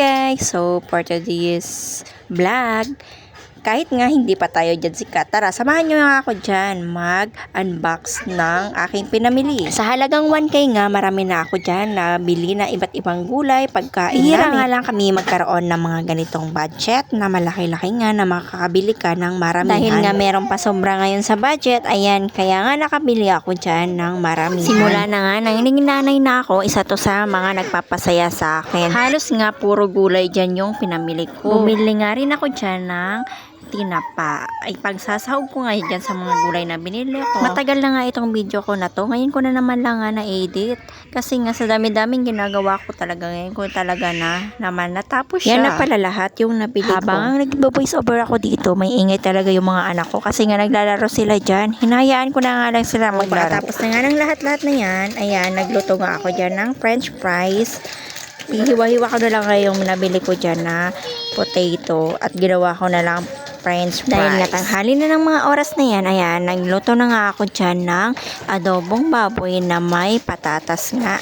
guys! So, for today's vlog, kahit nga hindi pa tayo dyan sikat, tara, samahan nyo nga ako dyan mag-unbox ng aking pinamili. Sa halagang 1K nga, marami na ako dyan na bili na iba't ibang gulay, pagkain namin. Nga lang kami magkaroon ng mga ganitong budget na malaki-laki nga na makakabili ka ng maramihan. Dahil nga meron pa sobra ngayon sa budget, ayan, kaya nga nakabili ako dyan ng maramihan. Simula na nga, nanginanay na ako, isa to sa mga nagpapasaya sa akin. Halos nga puro gulay dyan yung pinamili ko. Bumili nga rin ako dyan ng tinapa. Ay pagsasahog ko ngayon dyan sa mga gulay na binili ko. Matagal na nga itong video ko na to. Ngayon ko na naman lang nga na-edit. Kasi nga sa dami-daming ginagawa ko talaga. Ngayon ko talaga na naman natapos siya. Yan na pala lahat yung nabili ko. Habang nag-voice over ako dito, may ingay talaga yung mga anak ko. Kasi nga naglalaro sila dyan. Hinayaan ko na nga lang sila maglaro. Tapos na nga ng lahat-lahat na yan. Ayan, nagluto nga ako dyan ng french fries. Hiwa-hiwa ko na lang ngayong nabili ko dyan na potato. At ginawa ko na lang french fries. Dahil natanghali na ng mga oras na yan, ayan, nagluto na nga ako dyan ng adobong baboy na may patatas nga.